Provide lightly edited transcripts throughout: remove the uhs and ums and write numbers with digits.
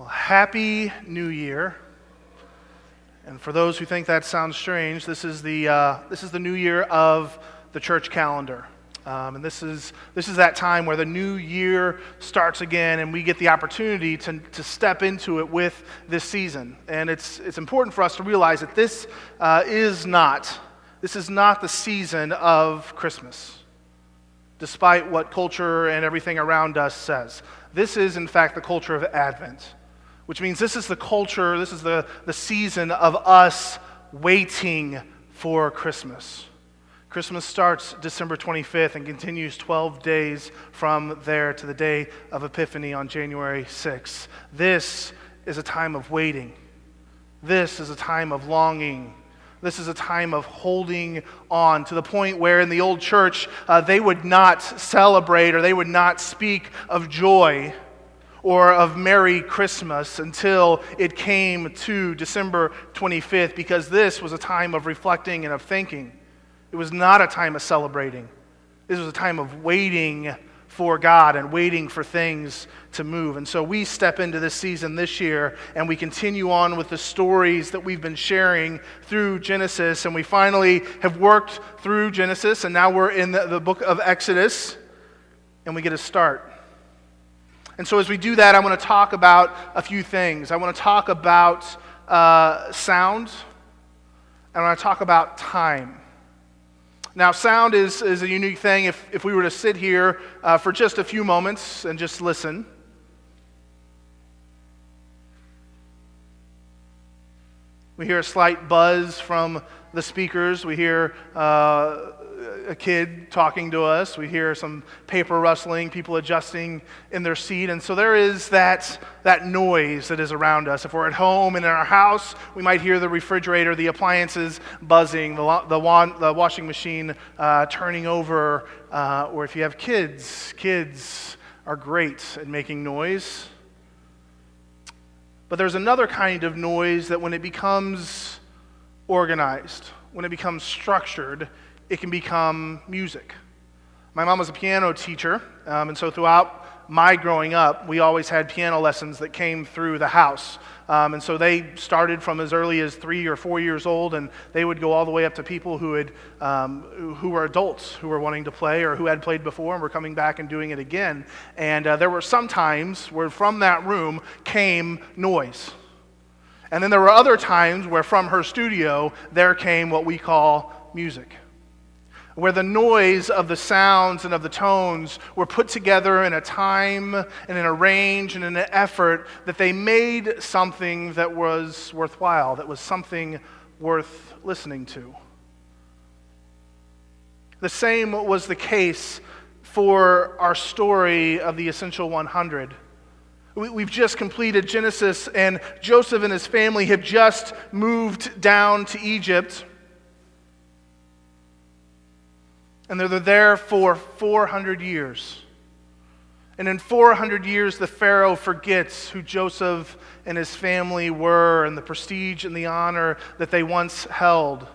Happy New Year. And for those who think that sounds strange, this is the new year of the church calendar. And this is that time where the new year starts again, and we get the opportunity to step into it with this season. And it's important for us to realize that this is not the season of Christmas, despite what culture and everything around us says. This is, in fact, the culture of Advent, which means this is the culture, this is the season of us waiting for Christmas. Christmas starts December 25th and continues 12 days from there to the day of Epiphany on January 6th. This is a time of waiting. This is a time of longing. This is a time of holding on, to the point where in the old church they would not celebrate or they would not speak of joy or of Merry Christmas until it came to December 25th, because this was a time of reflecting and of thinking. It was not a time of celebrating. This was a time of waiting for God and waiting for things to move. And so we step into this season this year, and we continue on with the stories that we've been sharing through Genesis, and we finally have worked through Genesis, and now we're in the book of Exodus, and we get a start. And so as we do that, I want to talk about a few things. I want to talk about sound, and I want to talk about time. Now, sound is a unique thing. If we were to sit here for just a few moments and just listen, we hear a slight buzz from the speakers. We hear a kid talking to us. We hear some paper rustling, people adjusting in their seat. And so there is that noise that is around us. If we're at home and in our house, we might hear the refrigerator, the appliances buzzing, the washing machine turning over. Or if you have kids are great at making noise. But there's another kind of noise that when it becomes organized, when it becomes structured, it can become music. My mom was a piano teacher, and so throughout my growing up, we always had piano lessons that came through the house. And so they started from as early as 3 or 4 years old, and they would go all the way up to people who were adults, who were wanting to play or who had played before and were coming back and doing it again. And there were some times where from that room came noise. And then there were other times where from her studio there came what we call music, where the noise of the sounds and of the tones were put together in a time and in a range and in an effort that they made something that was worthwhile, that was something worth listening to. The same was the case for our story of the Essential 100. We've just completed Genesis, and Joseph and his family have just moved down to Egypt. And they're there for 400 years. And in 400 years, the Pharaoh forgets who Joseph and his family were and the prestige and the honor that they once held.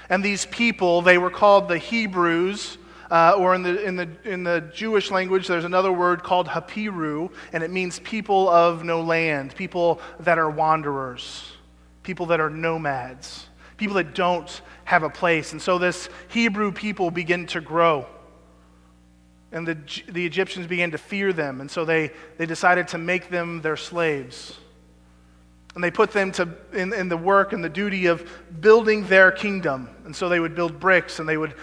And these people, they were called the Hebrews, or in the Jewish language, there's another word called Hapiru, and it means people of no land, people that are wanderers, people that are nomads, people that don't have a place. And so this Hebrew people begin to grow. And the Egyptians began to fear them. And so they decided to make them their slaves. And they put them in the work and the duty of building their kingdom. And so they would build bricks, and they would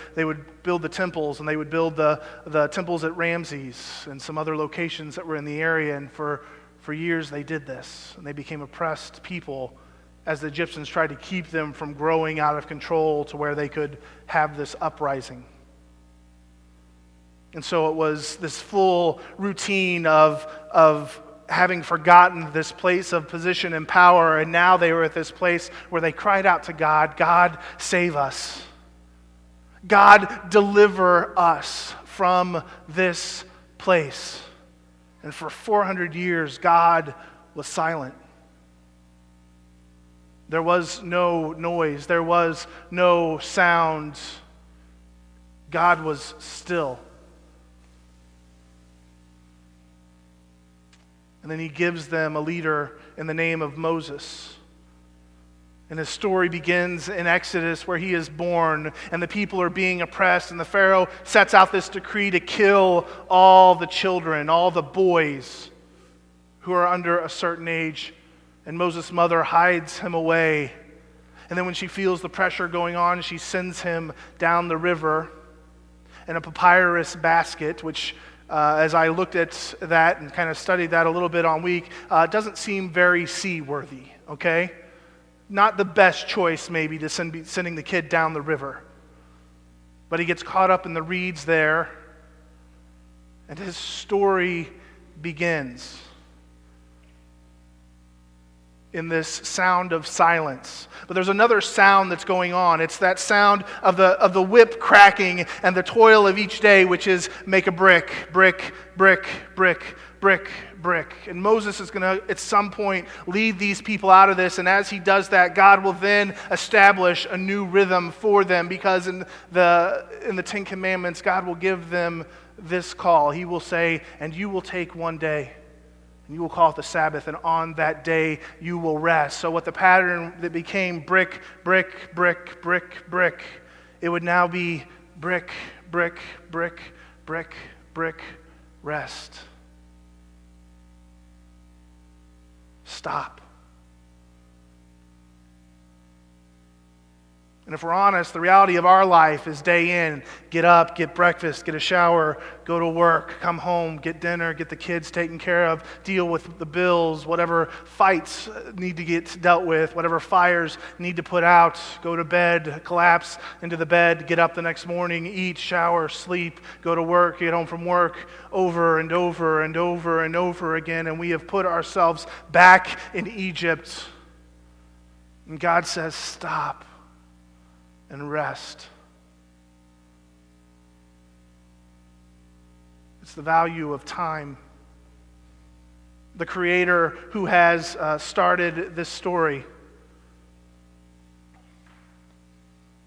build the temples, and they would build the temples at Ramses and some other locations that were in the area. And for years they did this. And they became oppressed people as the Egyptians tried to keep them from growing out of control to where they could have this uprising. And so it was this full routine of having forgotten this place of position and power, and now they were at this place where they cried out to God, God, save us. God, deliver us from this place. And for 400 years, God was silent. There was no noise. There was no sound. God was still. And then he gives them a leader in the name of Moses. And his story begins in Exodus where he is born and the people are being oppressed, and the Pharaoh sets out this decree to kill all the children, all the boys who are under a certain age. And Moses' mother hides him away. And then when she feels the pressure going on, she sends him down the river in a papyrus basket, which as I looked at that and kind of studied that a little bit on week, doesn't seem very seaworthy, okay? Not the best choice maybe to sending the kid down the river. But he gets caught up in the reeds there, and his story begins in this sound of silence. But there's another sound that's going on. It's that sound of the whip cracking and the toil of each day, which is make a brick, brick, brick, brick, brick, brick. And Moses is going to, at some point, lead these people out of this. And as he does that, God will then establish a new rhythm for them, because in the Ten Commandments, God will give them this call. He will say, and you will take one day, and you will call it the Sabbath, and on that day you will rest. So what the pattern that became brick, brick, brick, brick, brick, it would now be brick, brick, brick, brick, brick, rest. Stop. And if we're honest, the reality of our life is day in, get up, get breakfast, get a shower, go to work, come home, get dinner, get the kids taken care of, deal with the bills, whatever fights need to get dealt with, whatever fires need to put out, go to bed, collapse into the bed, get up the next morning, eat, shower, sleep, go to work, get home from work, over and over and over and over again. And we have put ourselves back in Egypt. And God says, stop and rest. It's the value of time. The Creator who has started this story,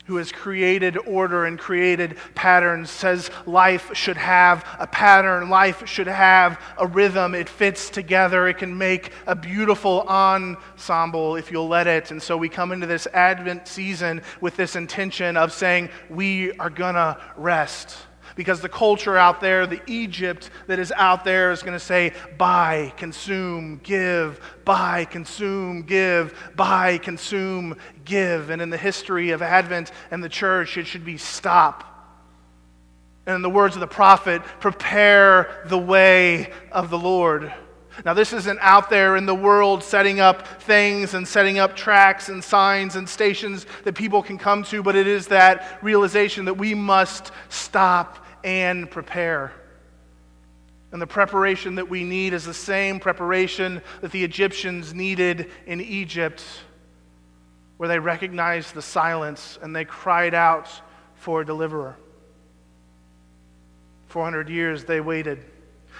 who has created order and created patterns, says life should have a pattern, life should have a rhythm. It fits together. It can make a beautiful ensemble if you'll let it. And so we come into this Advent season with this intention of saying we are gonna rest. Because the culture out there, the Egypt that is out there, is going to say, buy, consume, give, buy, consume, give, buy, consume, give. And in the history of Advent and the church, it should be stop. And in the words of the prophet, prepare the way of the Lord. Now, this isn't out there in the world setting up things and setting up tracks and signs and stations that people can come to, but it is that realization that we must stop and prepare. And the preparation that we need is the same preparation that the Egyptians needed in Egypt, where they recognized the silence and they cried out for a deliverer. 400 years they waited.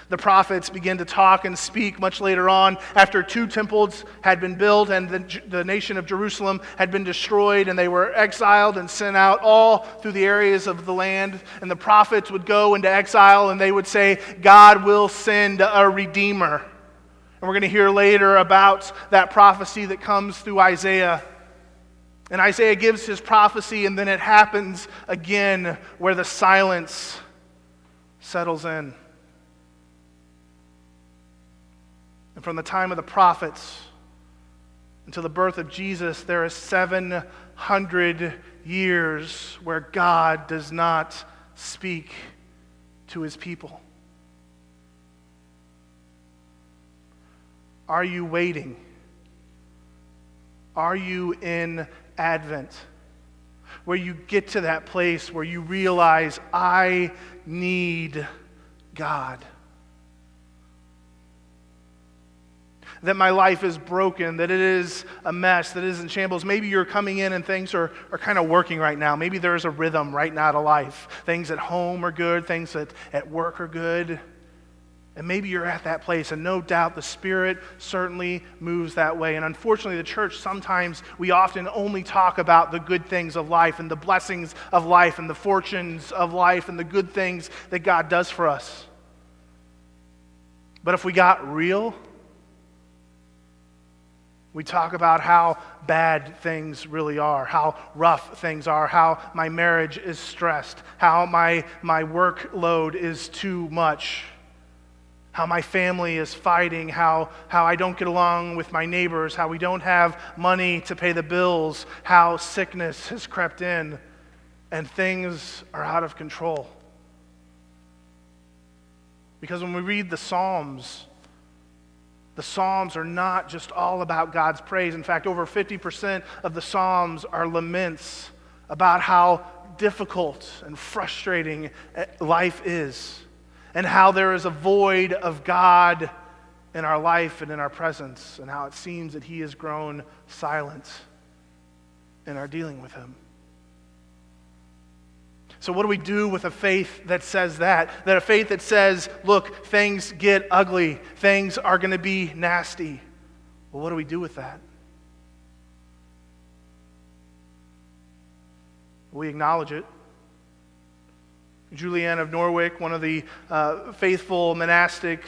The prophets began to talk and speak much later on, after 2 temples had been built and the nation of Jerusalem had been destroyed, and they were exiled and sent out all through the areas of the land. And the prophets would go into exile and they would say, God will send a redeemer. And we're going to hear later about that prophecy that comes through Isaiah. And Isaiah gives his prophecy, and then it happens again where the silence settles in. And from the time of the prophets until the birth of Jesus, there is 700 years where God does not speak to his people. Are you waiting? Are you in Advent, where you get to that place where you realize, I need God? That my life is broken, that it is a mess, that it is in shambles. Maybe you're coming in and things are kind of working right now. Maybe there's a rhythm right now to life. Things at home are good, things at work are good. And maybe you're at that place, and no doubt the Spirit certainly moves that way. And unfortunately, the church, sometimes we often only talk about the good things of life and the blessings of life and the fortunes of life and the good things that God does for us. But if we got real, We talk about how bad things really are, how rough things are, how my marriage is stressed, how my workload is too much, how my family is fighting, how I don't get along with my neighbors, how we don't have money to pay the bills, how sickness has crept in, and things are out of control. Because when we read the Psalms are not just all about God's praise. In fact, over 50% of the Psalms are laments about how difficult and frustrating life is, and how there is a void of God in our life and in our presence, and how it seems that He has grown silent in our dealing with Him. So what do we do with a faith that says that? That a faith that says, look, things get ugly, things are going to be nasty. Well, what do we do with that? We acknowledge it. Julian of Norwich, one of the faithful monastic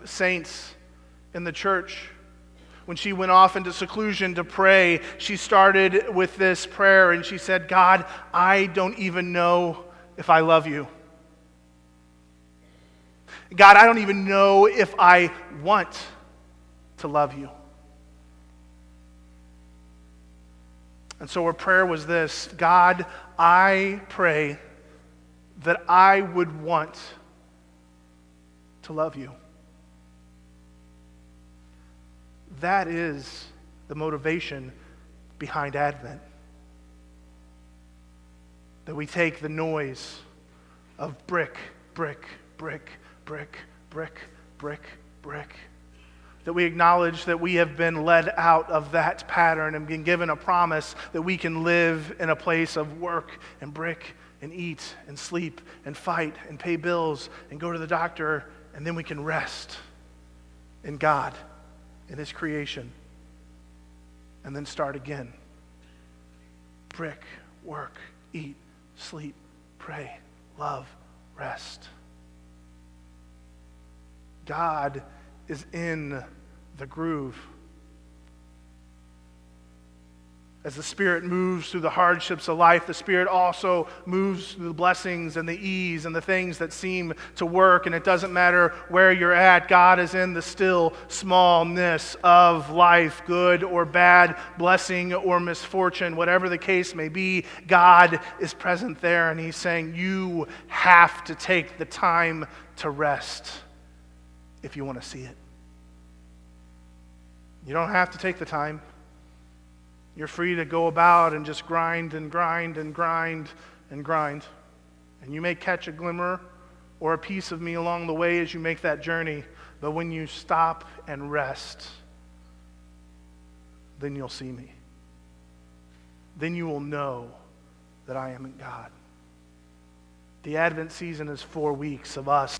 saints in the church, when she went off into seclusion to pray, she started with this prayer and she said, God, I don't even know if I love you. God, I don't even know if I want to love you. And so her prayer was this: God, I pray that I would want to love you. That is the motivation behind Advent. That we take the noise of brick, brick, brick, brick, brick, brick, brick. That we acknowledge that we have been led out of that pattern and been given a promise that we can live in a place of work and brick and eat and sleep and fight and pay bills and go to the doctor, and then we can rest in God, in His creation, and then start again. Brick, work, eat, sleep, pray, love, rest. God is in the groove. As the Spirit moves through the hardships of life, the Spirit also moves through the blessings and the ease and the things that seem to work. And it doesn't matter where you're at, God is in the still smallness of life, good or bad, blessing or misfortune, whatever the case may be, God is present there, and He's saying, you have to take the time to rest if you want to see it. You don't have to take the time. You're free to go about and just grind and grind and grind and grind. And you may catch a glimmer or a piece of me along the way as you make that journey. But when you stop and rest, then you'll see me. Then you will know that I am in God. The Advent season is 4 weeks of us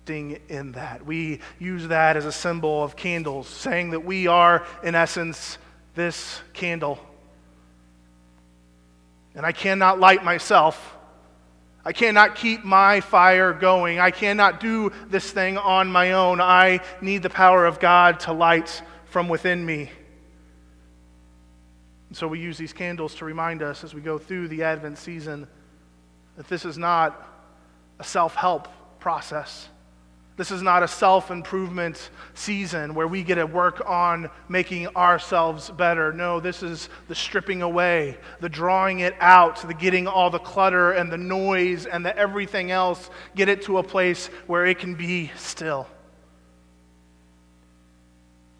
in that. We use that as a symbol of candles, saying that we are, in essence, this candle. And I cannot light myself. I cannot keep my fire going. I cannot do this thing on my own. I need the power of God to light from within me. And so we use these candles to remind us as we go through the Advent season that this is not a self-help process. This is not a self-improvement season where we get to work on making ourselves better. No, this is the stripping away, the drawing it out, the getting all the clutter and the noise and the everything else, get it to a place where it can be still.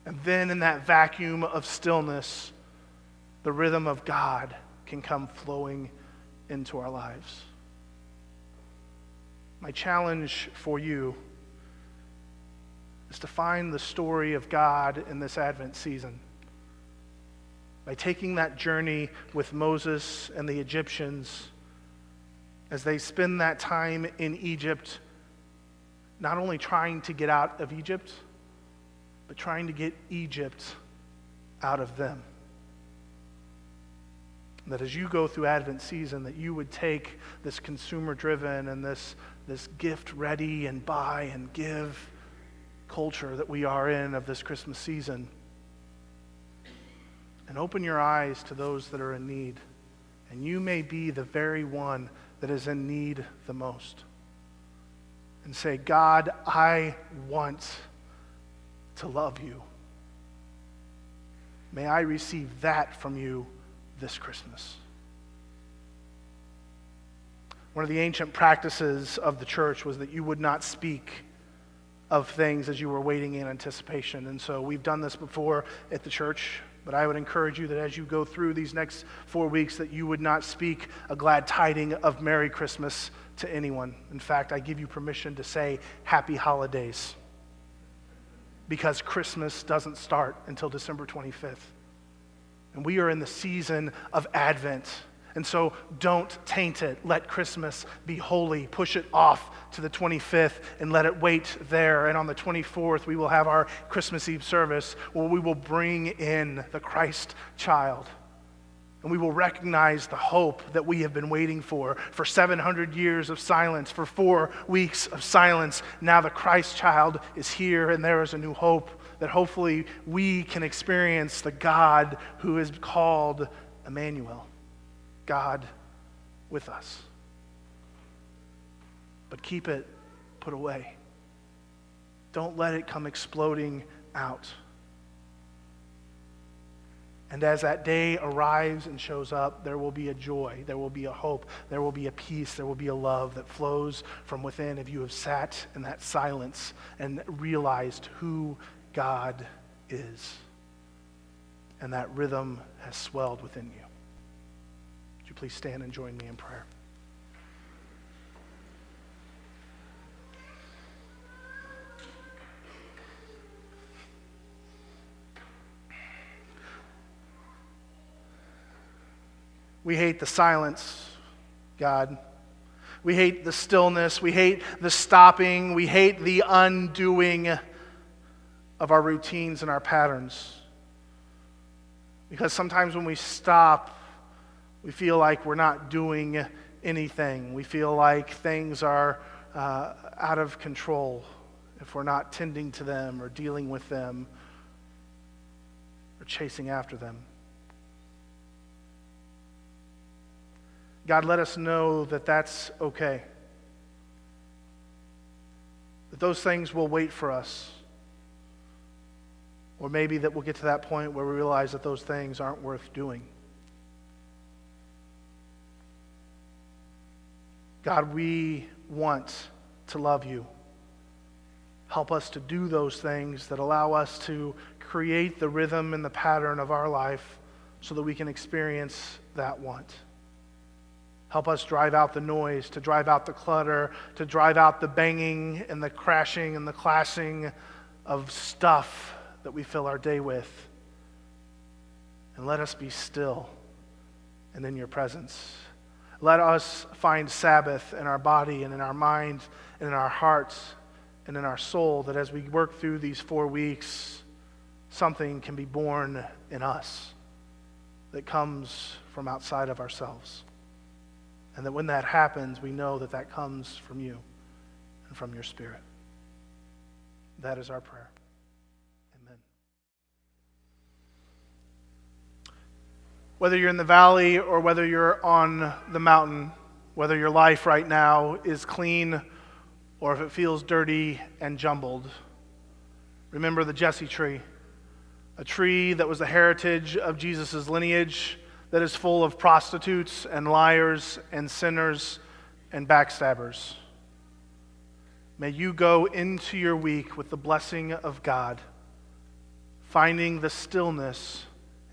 And then in that vacuum of stillness, the rhythm of God can come flowing into our lives. My challenge for you is to find the story of God in this Advent season. By taking that journey with Moses and the Egyptians as they spend that time in Egypt, not only trying to get out of Egypt, but trying to get Egypt out of them. That as you go through Advent season, that you would take this consumer-driven and this gift-ready and buy and give culture that we are in of this Christmas season, and open your eyes to those that are in need. And you may be the very one that is in need the most. And say, God, I want to love you. May I receive that from you this Christmas. One of the ancient practices of the church was that you would not speak of things as you were waiting in anticipation. And so we've done this before at the church, but I would encourage you that as you go through these next 4 weeks, that you would not speak a glad tiding of Merry Christmas to anyone. In fact, I give you permission to say Happy Holidays, because Christmas doesn't start until December 25th. And we are in the season of Advent. And so don't taint it. Let Christmas be holy. Push it off to the 25th and let it wait there. And on the 24th, we will have our Christmas Eve service where we will bring in the Christ child. And we will recognize the hope that we have been waiting for 700 years of silence, for 4 weeks of silence. Now the Christ child is here, and there is a new hope that hopefully we can experience the God who is called Emmanuel, God with us. But keep it put away. Don't let it come exploding out. And as that day arrives and shows up, there will be a joy, there will be a hope, there will be a peace, there will be a love that flows from within if you have sat in that silence and realized who God is. And that rhythm has swelled within you. Would you please stand and join me in prayer? We hate the silence, God. We hate the stillness. We hate the stopping. We hate the undoing of our routines and our patterns. Because sometimes when we stop, we feel like we're not doing anything. We feel like things are out of control if we're not tending to them or dealing with them or chasing after them. God, let us know that that's okay. That those things will wait for us. Or maybe that we'll get to that point where we realize that those things aren't worth doing. God, we want to love you. Help us to do those things that allow us to create the rhythm and the pattern of our life so that we can experience that want. Help us drive out the noise, to drive out the clutter, to drive out the banging and the crashing and the clashing of stuff that we fill our day with. And let us be still and in your presence. Let us find Sabbath in our body and in our mind and in our hearts and in our soul, that as we work through these 4 weeks, something can be born in us that comes from outside of ourselves. And that when that happens, we know that that comes from you and from your Spirit. That is our prayer. Amen. Whether you're in the valley or whether you're on the mountain, whether your life right now is clean or if it feels dirty and jumbled, remember the Jesse tree, a tree that was the heritage of Jesus' lineage, that is full of prostitutes and liars and sinners and backstabbers. May you go into your week with the blessing of God, finding the stillness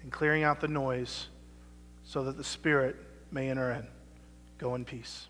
and clearing out the noise so that the Spirit may enter in. Go in peace.